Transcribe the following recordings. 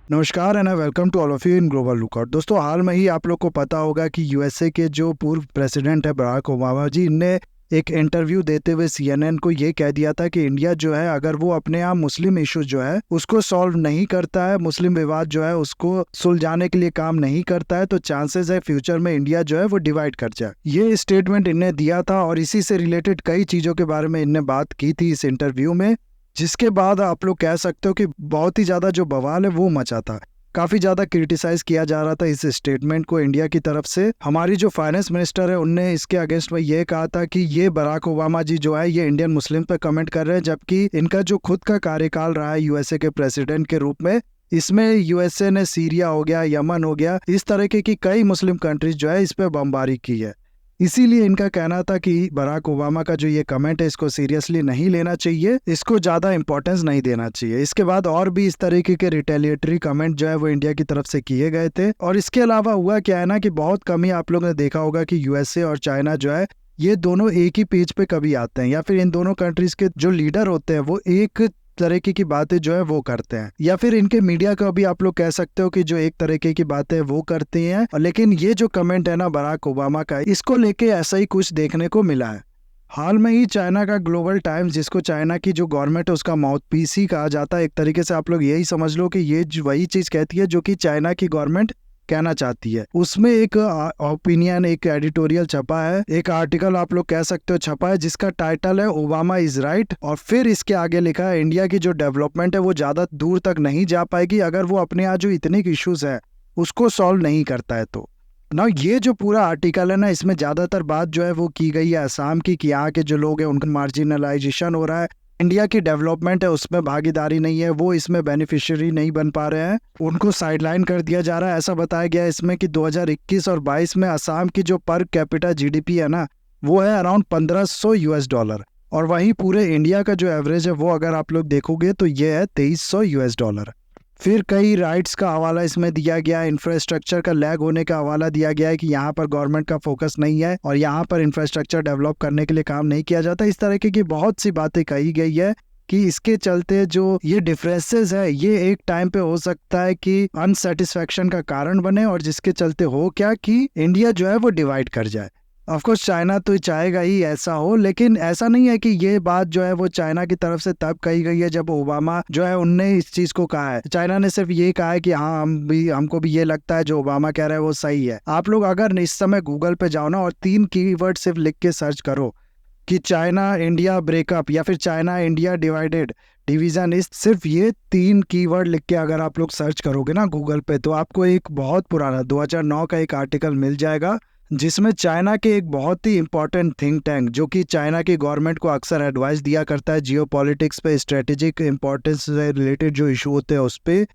नमस्कार and welcome to all of you in Global Lookout. दोस्तों, हाल में ही आप लोग को पता होगा कि यूएसए के जो पूर्व प्रेसिडेंट है बराक ओबामा जी ने एक इंटरव्यू देते हुए सीएनएन को ये कह दिया था कि इंडिया जो है अगर वो अपने यहाँ मुस्लिम इशू जो है उसको सॉल्व नहीं करता है, मुस्लिम विवाद जो है उसको सुलझाने के लिए काम नहीं करता है, तो चांसेस है फ्यूचर में इंडिया जो है वो डिवाइड कर जाए। ये स्टेटमेंट इनने दिया था और इसी से रिलेटेड कई चीजों के बारे में इनने बात की थी इस इंटरव्यू में, जिसके बाद आप लोग कह सकते हो कि बहुत ही ज्यादा जो बवाल है वो मचा था। काफी ज्यादा क्रिटिसाइज किया जा रहा था इस स्टेटमेंट को इंडिया की तरफ से। हमारी जो फाइनेंस मिनिस्टर है उनने इसके अगेंस्ट में ये कहा था कि ये बराक ओबामा जी जो है ये इंडियन मुस्लिम पे कमेंट कर रहे हैं, जबकि इनका जो खुद का कार्यकाल रहा है यूएसए के प्रेसिडेंट के रूप में, इसमें यूएसए ने सीरिया हो गया, यमन हो गया, इस तरीके की कई मुस्लिम कंट्रीज जो है इस पे बमबारी की है। इसीलिए इनका कहना था कि बराक ओबामा का जो ये कमेंट है इसको सीरियसली नहीं लेना चाहिए, इसको ज्यादा इंपॉर्टेंस नहीं देना चाहिए। इसके बाद और भी इस तरीके के रिटेलिएटरी कमेंट जो है वो इंडिया की तरफ से किए गए थे। और इसके अलावा हुआ क्या है ना कि बहुत कम ही आप लोग ने देखा होगा कि यूएसए और चाइना जो है ये दोनों एक ही पेज पे कभी आते हैं, या फिर इन दोनों कंट्रीज के जो लीडर होते हैं वो एक तरीके की बातें जो है वो करते हैं, या फिर इनके मीडिया का भी आप लोग कह सकते हो कि जो एक तरीके की बातें वो करती हैं। लेकिन ये जो कमेंट है ना बराक ओबामा का, इसको लेके ऐसा ही कुछ देखने को मिला है। हाल में ही चाइना का ग्लोबल टाइम्स, जिसको चाइना की जो गवर्नमेंट है उसका माउथपीस ही कहा जाता है, एक तरीके से आप लोग यही समझ लो कि ये वही चीज कहती है जो कि चाइना की गवर्नमेंट कहना चाहती है। उसमें एक ओपिनियन, एक एडिटोरियल छपा है, एक आर्टिकल आप लोग कह सकते हो छपा है, जिसका टाइटल है ओबामा इज राइट। और फिर इसके आगे लिखा है इंडिया की जो डेवलपमेंट है वो ज्यादा दूर तक नहीं जा पाएगी अगर वो अपने यहाँ जो इतने इश्यूज है उसको सॉल्व नहीं करता है। तो ना ये जो पूरा आर्टिकल है ना, इसमें ज्यादातर बात जो है वो की गई है असम की, कि यहाँ के जो लोग हैं उनका मार्जिनलाइजेशन हो रहा है, इंडिया की डेवलपमेंट है उसमें भागीदारी नहीं है, वो इसमें बेनिफिशियरी नहीं बन पा रहे हैं, उनको साइडलाइन कर दिया जा रहा है। ऐसा बताया गया है इसमें कि 2021 और 22 में असम की जो पर कैपिटा जीडीपी है ना वो है अराउंड $1500, और वहीं पूरे इंडिया का जो एवरेज है वो अगर आप लोग देखोगे तो ये है $2300। फिर कई राइट्स का हवाला इसमें दिया गया है, इंफ्रास्ट्रक्चर का लैग होने का हवाला दिया गया है कि यहाँ पर गवर्नमेंट का फोकस नहीं है और यहाँ पर इंफ्रास्ट्रक्चर डेवलप करने के लिए काम नहीं किया जाता। इस तरीके की बहुत सी बातें कही गई है कि इसके चलते जो ये डिफरेंसेस है ये एक टाइम पे हो सकता है कि अनसेटिस्फैक्शन का कारण बने, और जिसके चलते हो क्या कि इंडिया जो है वो डिवाइड कर जाए। ऑफकोर्स चाइना तो चाहेगा ही ऐसा हो, लेकिन ऐसा नहीं है कि ये बात जो है वो चाइना की तरफ से तब कही गई है जब ओबामा जो है उनने इस चीज को कहा है। चाइना ने सिर्फ ये कहा है कि हाँ हमको भी ये लगता है जो ओबामा कह रहा है वो सही है। आप लोग अगर इस समय गूगल पे जाओ ना और 3 कीवर्ड सिर्फ लिख के सर्च करो कि चाइना इंडिया ब्रेकअप या फिर चाइना इंडिया डिवाइडेड डिवीजन, इस सिर्फ ये 3 कीवर्ड लिख के अगर आप लोग सर्च करोगे ना गूगल पे तो आपको एक बहुत पुराना 2009 का एक आर्टिकल मिल जाएगा, जिसमें चाइना के एक बहुत ही इंपॉर्टेंट थिंक टैंक जो कि चाइना की गवर्नमेंट को अक्सर एडवाइस दिया करता है जियो पॉलिटिक्स पे, स्ट्रेटेजिक इंपॉर्टेंस से रिलेटेड जो इशू होते हैं उस पे,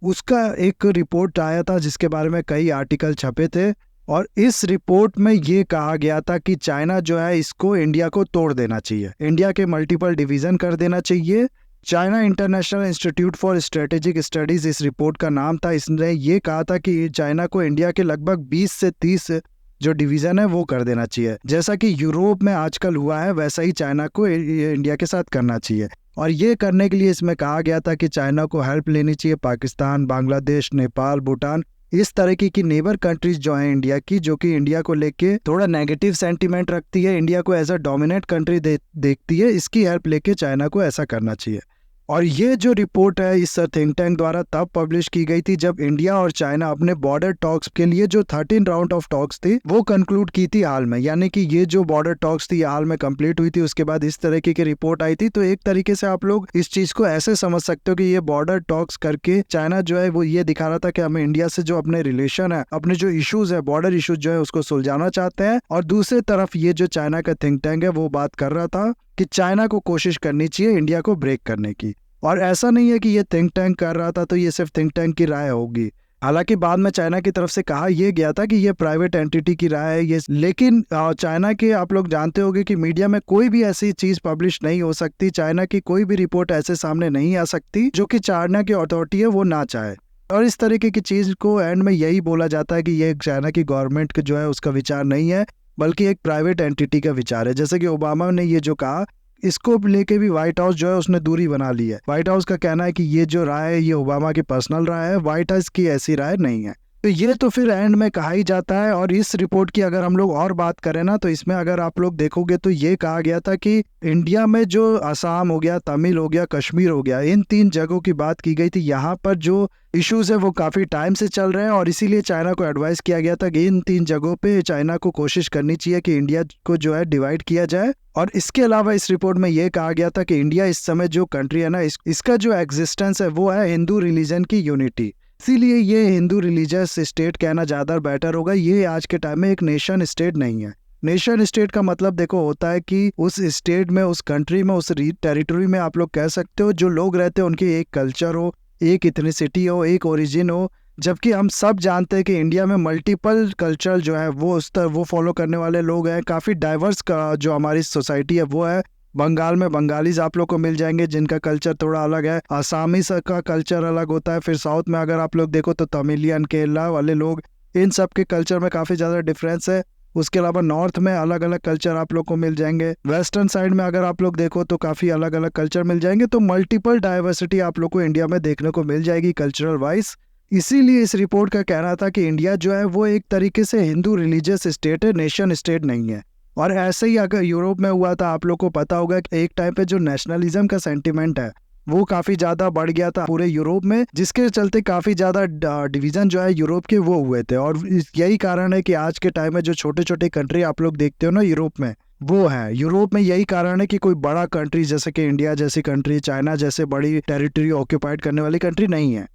उसका एक रिपोर्ट आया था जिसके बारे में कई आर्टिकल छपे थे। और इस रिपोर्ट में ये कहा गया था कि चाइना जो है इसको इंडिया को तोड़ देना चाहिए, इंडिया के मल्टीपल डिवीजन कर देना चाहिए। China international institute for strategic studies इस रिपोर्ट का नाम था। इसने ये कहा था कि चाइना को इंडिया के लगभग 20 से 30 जो डिवीजन है वो कर देना चाहिए। जैसा कि यूरोप में आजकल हुआ है वैसा ही चाइना को इंडिया के साथ करना चाहिए। और ये करने के लिए इसमें कहा गया था कि चाइना को हेल्प लेनी चाहिए पाकिस्तान, बांग्लादेश, नेपाल, भूटान, इस तरीके की नेबर कंट्रीज जो है इंडिया की, जो कि इंडिया को लेके थोड़ा नेगेटिव सेंटीमेंट रखती है, इंडिया को एज अ डोमिनेट कंट्री देखती है, इसकी हेल्प लेके चाइना को ऐसा करना चाहिए। और ये जो रिपोर्ट है इस थिंक टैंक द्वारा तब पब्लिश की गई थी जब इंडिया और चाइना अपने बॉर्डर टॉक्स के लिए जो 13 राउंड ऑफ टॉक्स थी वो कंक्लूड की थी हाल में, यानी कि ये जो बॉर्डर टॉक्स थी हाल में कंप्लीट हुई थी, उसके बाद इस तरीके की रिपोर्ट आई थी। तो एक तरीके से आप लोग इस चीज को ऐसे समझ सकते हो कि ये बॉर्डर टॉक्स करके चाइना जो है वो ये दिखा रहा था कि हमें इंडिया से जो अपने रिलेशन है, अपने जो इश्यूज है, बॉर्डर इश्यूज जो है उसको सुलझाना चाहते हैं। और दूसरी तरफ ये जो चाइना का थिंक टैंक है वो बात कर रहा था कि चाइना को कोशिश करनी चाहिए इंडिया को ब्रेक करने की। और ऐसा नहीं है कि ये थिंक टैंक कर रहा था तो ये सिर्फ थिंक टैंक की राय होगी, हालांकि बाद में चाइना की तरफ से कहा यह गया था कि ये प्राइवेट एंटिटी की राय है ये, लेकिन चाइना के आप लोग जानते होंगे कि मीडिया में कोई भी ऐसी चीज पब्लिश नहीं हो सकती, चाइना की कोई भी रिपोर्ट ऐसे सामने नहीं आ सकती जो कि चाइना की अथॉरिटी है वो ना चाहे। और इस तरीके की चीज को एंड में यही बोला जाता है कि ये चाइना की गवर्नमेंट जो है उसका विचार नहीं है, बल्कि एक प्राइवेट एंटिटी का विचार है। जैसे कि ओबामा ने ये जो कहा इसको लेके भी व्हाइट हाउस जो है उसने दूरी बना ली है। व्हाइट हाउस का कहना है कि ये जो राय है ये ओबामा की पर्सनल राय है, व्हाइट हाउस की ऐसी राय नहीं है। तो ये तो फिर एंड में कहा ही जाता है। और इस रिपोर्ट की अगर हम लोग और बात करें ना, तो इसमें अगर आप लोग देखोगे तो ये कहा गया था कि इंडिया में जो असम हो गया, तमिल हो गया, कश्मीर हो गया, इन 3 जगहों की बात की गई थी। यहाँ पर जो इश्यूज है वो काफी टाइम से चल रहे हैं और इसीलिए चाइना को एडवाइस किया गया था कि इन 3 जगहों पे चाइना को कोशिश करनी चाहिए कि इंडिया को जो है डिवाइड किया जाए। और इसके अलावा इस रिपोर्ट में ये कहा गया था कि इंडिया इस समय जो कंट्री है ना, इसका जो एग्जिस्टेंस है वो है हिंदू रिलीजन की यूनिटी। इसीलिए ये हिंदू रिलीजियस स्टेट कहना ज़्यादा बेटर होगा। ये आज के टाइम में एक नेशन स्टेट नहीं है। नेशन स्टेट का मतलब देखो होता है कि उस स्टेट में, उस कंट्री में, उस टेरिटरी में आप लोग कह सकते हो जो लोग रहते हैं उनकी एक कल्चर हो, एक इथनिसिटी हो, एक ओरिजिन हो। जबकि हम सब जानते हैं कि इंडिया में मल्टीपल कल्चर जो है वो फॉलो करने वाले लोग हैं। काफ़ी डाइवर्स जो हमारी सोसाइटी है वो है। बंगाल में बंगालीज आप लोग को मिल जाएंगे जिनका कल्चर थोड़ा अलग है, आसामीज का कल्चर अलग होता है। फिर साउथ में अगर आप लोग देखो तो तमिलियन, केरला वाले लोग, इन सब के कल्चर में काफ़ी ज़्यादा डिफरेंस है। उसके अलावा नॉर्थ में अलग अलग कल्चर आप लोग को मिल जाएंगे। वेस्टर्न साइड में अगर आप लोग देखो तो काफ़ी अलग अलग कल्चर मिल जाएंगे। तो मल्टीपल डाइवर्सिटी आप लोग को इंडिया में देखने को मिल जाएगी कल्चरल वाइज। इसीलिए इस रिपोर्ट का कहना था कि इंडिया जो है वो एक तरीके से हिंदू रिलीजियस स्टेट है, नेशन स्टेट नहीं है। और ऐसे ही अगर यूरोप में हुआ था, आप लोग को पता होगा कि एक टाइम पे जो नेशनलिज्म का सेंटिमेंट है वो काफ़ी ज़्यादा बढ़ गया था पूरे यूरोप में, जिसके चलते काफ़ी ज़्यादा डिवीज़न जो है यूरोप के वो हुए थे। और यही कारण है कि आज के टाइम में जो छोटे छोटे कंट्री आप लोग देखते हो ना यूरोप में, वो है यूरोप में यही कारण है कि कोई बड़ा कंट्री जैसे कि इंडिया जैसी कंट्री, चाइना जैसे बड़ी टेरिटरी ऑक्यूपाइड करने वाली कंट्री नहीं है।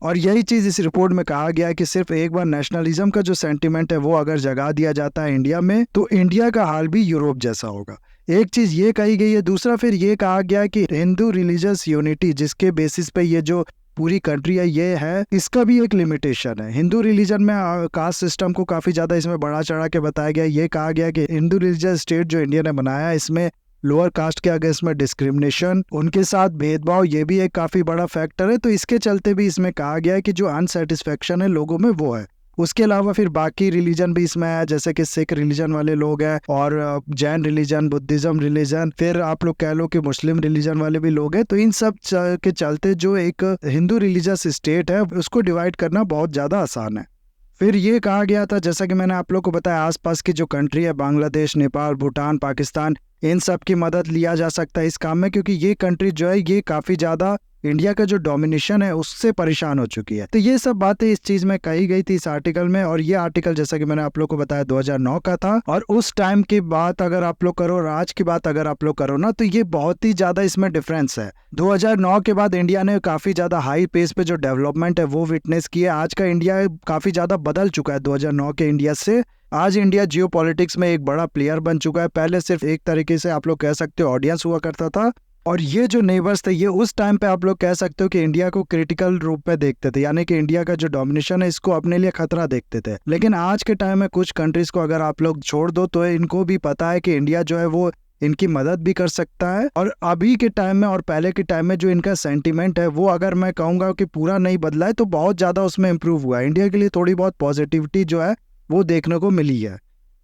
और यही चीज़ इस रिपोर्ट में कहा गया है कि सिर्फ एक बार नेशनलिज्म का जो सेंटिमेंट है वो अगर जगा दिया जाता है इंडिया में, तो इंडिया का हाल भी यूरोप जैसा होगा। एक चीज़ ये कही गई है। दूसरा फिर ये कहा गया है कि हिंदू रिलीजियस यूनिटी जिसके बेसिस पे ये जो पूरी कंट्री है ये है, इसका भी एक लिमिटेशन है। हिंदू रिलीजन में कास्ट सिस्टम को काफ़ी ज़्यादा इसमें बढ़ा चढ़ा के बताया गया। ये कहा गया कि हिंदू रिलीजियस स्टेट जो इंडिया ने बनाया है इसमें लोअर कास्ट के अगेंस्ट में डिस्क्रिमिनेशन, उनके साथ भेदभाव, ये भी एक काफ़ी बड़ा फैक्टर है। तो इसके चलते भी इसमें कहा गया है कि जो अनसेटिस्फेक्शन है लोगों में वो है। उसके अलावा फिर बाकी रिलीजन भी इसमें है, जैसे कि सिख रिलीजन वाले लोग हैं और जैन रिलीजन, बुद्धिज्म रिलीजन, फिर आप लोग कह लो कि मुस्लिम रिलीजन वाले भी लोग हैं। तो इन सब के चलते जो एक हिंदू रिलीजियस स्टेट है उसको डिवाइड करना बहुत ज़्यादा आसान है। फिर ये कहा गया था, जैसा कि मैंने आप लोग को बताया, आसपास की जो कंट्री है बांग्लादेश, नेपाल, भूटान, पाकिस्तान, इन सब की मदद लिया जा सकता है इस काम में, क्योंकि ये कंट्री जो है ये काफ़ी ज़्यादा इंडिया का जो डोमिनेशन है उससे परेशान हो चुकी है। तो ये सब बातें इस चीज में कही गई थी इस आर्टिकल में। और ये आर्टिकल जैसा कि मैंने आप लोग को बताया 2009 का था। और उस टाइम की बात अगर आप लोग करो और आज की बात अगर आप लोग करो ना, तो ये बहुत ही ज्यादा इसमें डिफरेंस है। 2009 के बाद इंडिया ने काफी ज्यादा हाई पेस पे जो डेवलपमेंट है वो विटनेस की है। आज का इंडिया काफी ज्यादा बदल चुका है 2009 के इंडिया से। आज इंडिया जियो पॉलिटिक्स में एक बड़ा प्लेयर बन चुका है। पहले सिर्फ एक तरीके से आप लोग कह सकते हो ऑडियंस हुआ करता था, और ये जो नेबर्स थे ये उस टाइम पे आप लोग कह सकते हो कि इंडिया को क्रिटिकल रूप में देखते थे, यानी कि इंडिया का जो डोमिनेशन है इसको अपने लिए खतरा देखते थे। लेकिन आज के टाइम में कुछ कंट्रीज को अगर आप लोग छोड़ दो तो इनको भी पता है कि इंडिया जो है वो इनकी मदद भी कर सकता है। और अभी के टाइम में और पहले के टाइम में जो इनका सेंटीमेंट है वो अगर मैं कहूँगा कि पूरा नहीं बदला है तो बहुत ज़्यादा उसमें इम्प्रूव हुआ है। इंडिया के लिए थोड़ी बहुत पॉजिटिविटी जो है वो देखने को मिली है।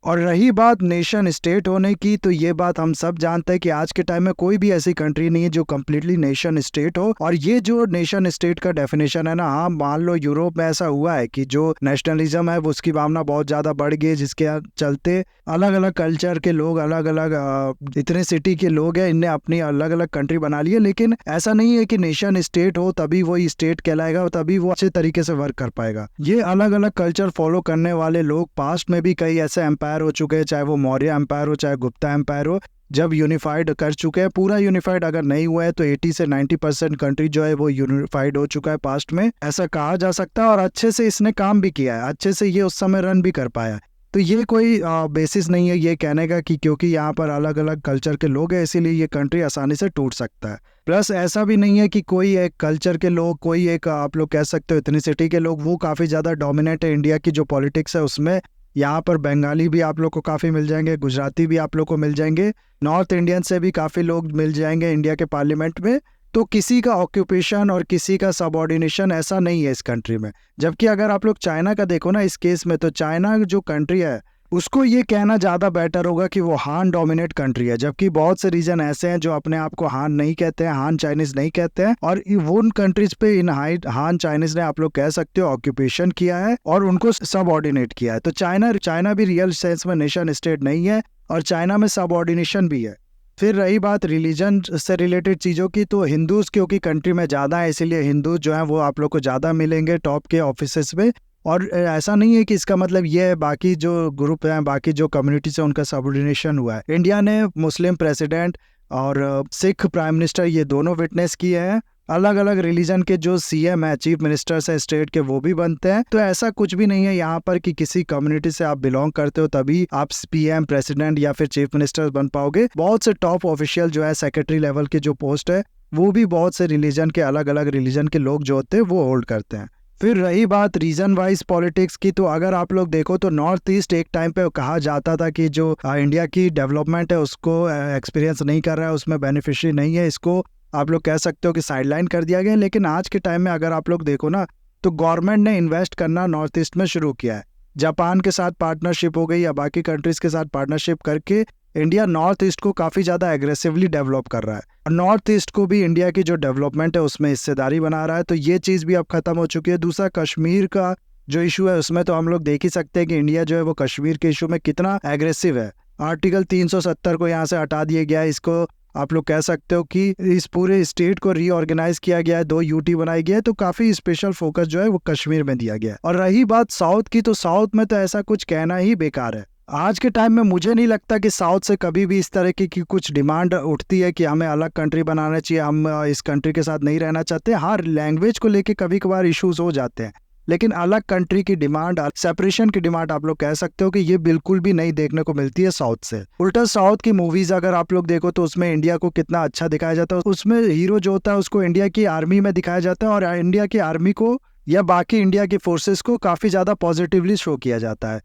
और रही बात नेशन स्टेट होने की, तो ये बात हम सब जानते हैं कि आज के टाइम में कोई भी ऐसी कंट्री नहीं है जो कम्प्लीटली नेशन स्टेट हो। और ये जो नेशन स्टेट का डेफिनेशन है ना, हाँ मान लो यूरोप में ऐसा हुआ है कि जो नेशनलिज्म है वो उसकी भावना बहुत ज़्यादा बढ़ गई, जिसके चलते अलग अलग कल्चर के लोग, अलग अलग इतने सिटी के लोग हैं, इनने अपनी अलग अलग कंट्री बना ली है। लेकिन ऐसा नहीं है कि नेशन स्टेट हो तभी वो स्टेट कहलाएगा और तभी वो अच्छे तरीके से वर्क कर पाएगा। ये अलग अलग कल्चर फॉलो करने वाले लोग पास्ट में भी कई ऐसे एम्पायर हो चुके हैं, चाहे वो मौर्य एम्पायर हो, चाहे गुप्ता एम्पायर हो, जब यूनिफाइड कर चुके हैं। पूरा यूनिफाइड अगर नहीं हुआ है तो 80 से 90% कंट्री जो है वो यूनिफाइड हो चुका है पास्ट में, ऐसा कहा जा सकता है। और अच्छे से इसने काम भी किया है, अच्छे से ये उस समय रन भी कर पाया। तो ये कोई बेसिस नहीं है ये कहने का कि क्योंकि यहाँ पर अलग अलग कल्चर के लोग हैं इसीलिए ये कंट्री आसानी से टूट सकता है। प्लस ऐसा भी नहीं है कि कोई एक कल्चर के लोग, कोई एक आप लोग कह सकते हो इथनिसिटी के लोग, वो काफ़ी ज़्यादा डोमिनेट है इंडिया की जो पॉलिटिक्स है उसमें। यहाँ पर बंगाली भी आप लोग को काफ़ी मिल जाएंगे, गुजराती भी आप लोग को मिल जाएंगे, नॉर्थ इंडियन से भी काफ़ी लोग मिल जाएंगे इंडिया के पार्लियामेंट में। तो किसी का ऑक्यूपेशन और किसी का सबऑर्डिनेशन ऐसा नहीं है इस कंट्री में। जबकि अगर आप लोग चाइना का देखो ना इस केस में, तो चाइना जो कंट्री है उसको ये कहना ज़्यादा बेटर होगा कि वो हान डोमिनेट कंट्री है, जबकि बहुत से रीजन ऐसे हैं जो अपने आप को हान नहीं कहते हैं, हान चाइनीज नहीं कहते हैं, और वो उन कंट्रीज पे इन हान चाइनीज ने आप लोग कह सकते हो ऑक्यूपेशन किया है और उनको सबऑर्डिनेट किया है। तो चाइना भी रियल सेंस में नेशन स्टेट नहीं है और चाइना में सबऑर्डिनेशन भी है। फिर रही बात रिलीजन से रिलेटेड चीज़ों की, तो हिंदूज क्योंकि कंट्री में ज़्यादा है इसीलिए हिंदू जो है वो आप लोग को ज़्यादा मिलेंगे टॉप के ऑफिसेस में। और ऐसा नहीं है कि इसका मतलब ये है बाकी जो ग्रुप हैं, बाकी जो कम्युनिटी से उनका सबऑर्डिनेशन हुआ है। इंडिया ने मुस्लिम प्रेसिडेंट और सिख प्राइम मिनिस्टर ये दोनों विटनेस किए हैं। अलग अलग रिलीजन के जो सीएम है, चीफ मिनिस्टर्स है स्टेट के, वो भी बनते हैं। तो ऐसा कुछ भी नहीं है यहाँ पर कि किसी कम्युनिटी से आप बिलोंग करते हो तभी आप पीएम, प्रेसिडेंट या फिर चीफ मिनिस्टर बन पाओगे। बहुत से टॉप ऑफिशियल जो है सेक्रेटरी लेवल की जो पोस्ट है वो भी बहुत से रिलीजन के, अलग अलग रिलीजन के लोग जो होते हैं वो होल्ड करते हैं। फिर रही बात रीजन वाइज पॉलिटिक्स की, तो अगर आप लोग देखो तो नॉर्थ ईस्ट एक टाइम पे कहा जाता था कि जो इंडिया की डेवलपमेंट है उसको एक्सपीरियंस नहीं कर रहा है, उसमें बेनिफिशियरी नहीं है, इसको आप लोग कह सकते हो कि साइडलाइन कर दिया गया। लेकिन आज के टाइम में अगर आप लोग देखो ना तो गवर्नमेंट ने इन्वेस्ट करना नॉर्थ ईस्ट में शुरू किया है। जापान के साथ पार्टनरशिप हो गई या बाकी कंट्रीज के साथ पार्टनरशिप करके इंडिया नॉर्थ ईस्ट को काफ़ी ज़्यादा एग्रेसिवली डेवलप कर रहा है और नॉर्थ ईस्ट को भी इंडिया की जो डेवलपमेंट है उसमें हिस्सेदारी बना रहा है। तो ये चीज़ भी अब खत्म हो चुकी है। दूसरा कश्मीर का जो इशू है उसमें तो हम लोग देख ही सकते हैं कि इंडिया जो है वो कश्मीर के इशू में कितना एग्रेसिव है। आर्टिकल 370 को यहाँ से हटा दिया गया है। इसको आप लोग कह सकते हो कि इस पूरे स्टेट को रीऑर्गेनाइज किया गया है, 2 यूटी बनाई गई है। तो काफ़ी स्पेशल फोकस जो है वो कश्मीर में दिया गया है। और रही बात साउथ की, तो साउथ में तो ऐसा कुछ कहना ही बेकार है। आज के टाइम में मुझे नहीं लगता कि साउथ से कभी भी इस तरह की कुछ डिमांड उठती है कि हमें अलग कंट्री बनाना चाहिए, हम इस कंट्री के साथ नहीं रहना चाहते। हाँ, लैंग्वेज को लेके कभी कभार इश्यूज हो जाते हैं, लेकिन अलग कंट्री की डिमांड, सेपरेशन की डिमांड आप लोग कह सकते हो कि ये बिल्कुल भी नहीं देखने को मिलती है साउथ से। उल्टा साउथ की मूवीज अगर आप लोग देखो तो उसमें इंडिया को कितना अच्छा दिखाया जाता है। उसमें हीरो जो होता है उसको इंडिया की आर्मी में दिखाया जाता है और इंडिया की आर्मी को या बाकी इंडिया की फोर्सेस को काफ़ी ज़्यादा पॉजिटिवली शो किया जाता है।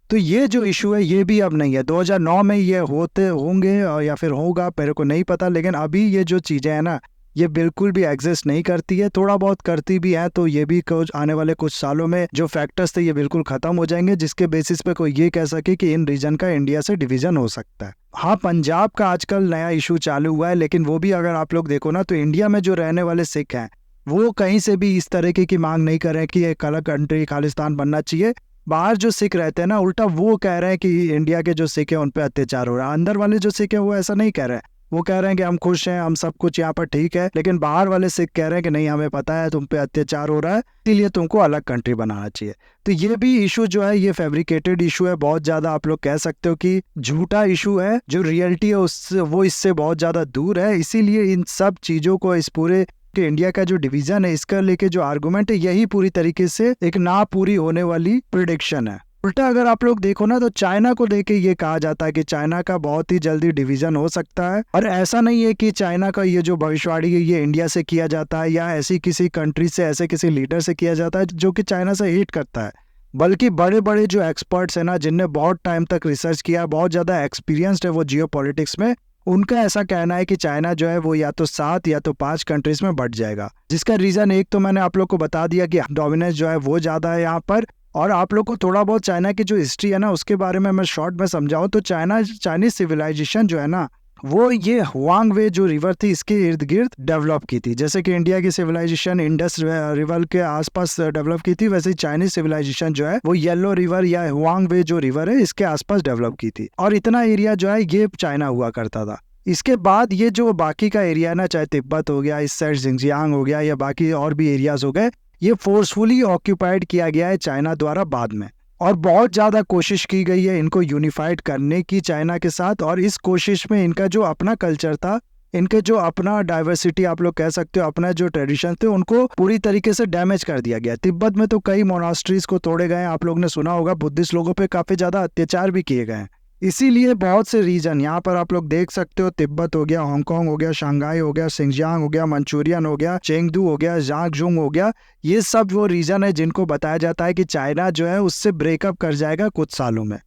तो ये जो इशू है ये भी अब नहीं है। 2009 में ये होते होंगे या फिर होगा, मेरे को नहीं पता, लेकिन अभी ये जो चीज़ें हैं ना ये बिल्कुल भी एग्जिस्ट नहीं करती है। थोड़ा बहुत करती भी है तो ये भी कुछ आने वाले कुछ सालों में जो फैक्टर्स थे ये बिल्कुल खत्म हो जाएंगे, जिसके बेसिस पे कोई ये कह सके कि इन रीजन का इंडिया से डिवीजन हो सकता है। हाँ, पंजाब का आजकल नया इशू चालू हुआ है, लेकिन वो भी अगर आप लोग देखो ना तो इंडिया में जो रहने वाले सिख हैं वो कहीं से भी इस तरीके की मांग नहीं कर रहे हैं कि एक अलग कंट्री खालिस्तान बनना चाहिए। बाहर जो सिख रहते हैं ना उल्टा वो कह रहे हैं कि इंडिया के जो सिख है उन पे अत्याचार हो रहा है। अंदर वाले जो सिख है वो ऐसा नहीं कह रहे हैं, वो कह रहे हैं कि हम खुश हैं, हम सब कुछ यहाँ पर ठीक है। लेकिन बाहर वाले सिख कह रहे हैं कि नहीं, हमें पता है तुम पे अत्याचार हो रहा है, इसीलिए तुमको अलग कंट्री बनाना चाहिए। तो ये भी इशू जो है ये फैब्रिकेटेड इशू है, बहुत ज्यादा आप लोग कह सकते हो कि झूठा इशू है। जो रियलिटी है उससे वो इससे बहुत ज्यादा दूर है। इसीलिए इन सब चीजों को, इस पूरे कि इंडिया का जो डिवीजन है इसका लेके जो आर्गुमेंट है यही पूरी तरीके से एक ना पूरी होने वाली प्रिडिक्शन है। उल्टा अगर आप लोग देखो ना तो चाइना को लेके ये कहा जाता है कि चाइना का बहुत ही जल्दी डिवीजन हो सकता है। और ऐसा नहीं है कि चाइना का ये जो भविष्यवाणी है ये इंडिया से किया जाता है या ऐसी किसी कंट्री से, ऐसे किसी लीडर से किया जाता है जो कि चाइना से हेट करता है, बल्कि बड़े बड़े जो एक्सपर्ट्स हैं ना, जिनने बहुत टाइम तक रिसर्च किया, बहुत ज़्यादा एक्सपीरियंस्ड है वो जियो पॉलिटिक्स में, उनका ऐसा कहना है कि चाइना जो है वो या तो 7 या तो 5 कंट्रीज में बढ़ जाएगा। जिसका रीज़न एक तो मैंने आप लोग को बता दिया कि डोमिनेंस जो है वो ज़्यादा है यहाँ पर। और आप लोग को थोड़ा बहुत चाइना की जो हिस्ट्री है ना उसके बारे में मैं शॉर्ट में समझाऊँ तो चाइनीज सिविलाइजेशन जो है ना वो ये हुआंग वे जो रिवर थी इसके इर्द गिर्द डेवलप की थी। जैसे कि इंडिया की सिविलाइजेशन इंडस रिवर के आसपास डेवलप की थी, वैसे ही चाइनीज सिविलाइजेशन जो है वो येलो रिवर या हुआंग वे जो रिवर है इसके आसपास डेवलप की थी। और इतना एरिया जो है ये चाइना हुआ करता था। इसके बाद ये जो बाकी का एरिया है ना, चाहे तिब्बत हो गया, इस साइड जिंगजियांग हो गया या बाकी और भी एरियाज हो गए, ये फोर्सफुली ऑक्यूपाइड किया गया है चाइना द्वारा बाद में। और बहुत ज़्यादा कोशिश की गई है इनको यूनिफाइड करने की चाइना के साथ। और इस कोशिश में इनका जो अपना कल्चर था, इनके जो अपना डाइवर्सिटी आप लोग कह सकते हो, अपना जो ट्रेडिशन थे, उनको पूरी तरीके से डैमेज कर दिया गया। तिब्बत में तो कई मोनास्ट्रीज को तोड़े गए, आप लोग ने सुना होगा, बुद्धिस्ट लोगों पे काफ़ी ज़्यादा अत्याचार भी किए गए हैं। इसीलिए बहुत से रीजन यहाँ पर आप लोग देख सकते हो, तिब्बत हो गया, हांगकांग हो गया, शंघाई हो गया, सिंगजियांग हो गया, मंचूरियन हो गया, चेंगडू हो गया, जांगजूंग हो गया, ये सब वो रीजन है जिनको बताया जाता है कि चाइना जो है उससे ब्रेकअप कर जाएगा कुछ सालों में।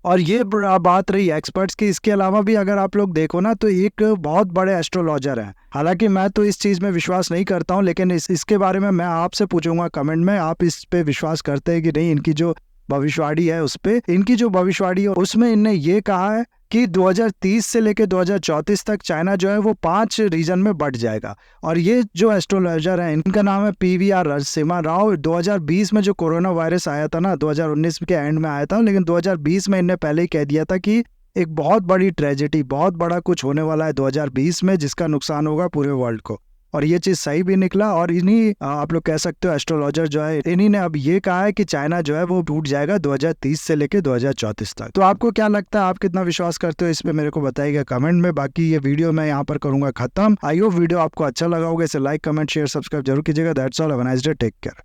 और ये बात रही एक्सपर्ट्स की। इसके अलावा भी अगर आप लोग देखो ना तो एक बहुत बड़े एस्ट्रोलॉजर हैं, हालांकि मैं तो इस चीज़ में विश्वास नहीं करता हूँ, लेकिन इसके बारे में मैं आपसे पूछूंगा कमेंट में, आप इस पे विश्वास करते हैं कि नहीं, इनकी जो भविष्यवाणी है उस पे, इनकी जो भविष्यवाणी है उसमें इनने ये कहा है कि 2030 से लेकर 2034 तक चाइना जो है वो 5 रीजन में बट जाएगा। और ये जो एस्ट्रोलॉजर है इनका नाम है PVR नरसिम्हा राव। 2020 में जो कोरोना वायरस आया था ना, 2019 के एंड में आया था, लेकिन 2020 में इनने पहले ही कह दिया था कि एक बहुत बड़ी ट्रेजेडी, बहुत बड़ा कुछ होने वाला है 2020 में, जिसका नुकसान होगा पूरे वर्ल्ड को। और ये चीज सही भी निकला। और इन्हीं आप लोग कह सकते हो एस्ट्रोलॉजर जो है, इन्हीं ने अब ये कहा है कि चाइना जो है वो टूट जाएगा 2030 से लेके 2034 तक। तो आपको क्या लगता है, आप कितना विश्वास करते हो इस पे मेरे को बताइएगा कमेंट में। बाकी ये वीडियो मैं यहाँ पर करूंगा खत्म। आई होप वीडियो आपको अच्छा लगा होगा। इसे लाइक, कमेंट, शेयर, सब्सक्राइब जरूर कीजिएगा। That's all, have a nice day, take care.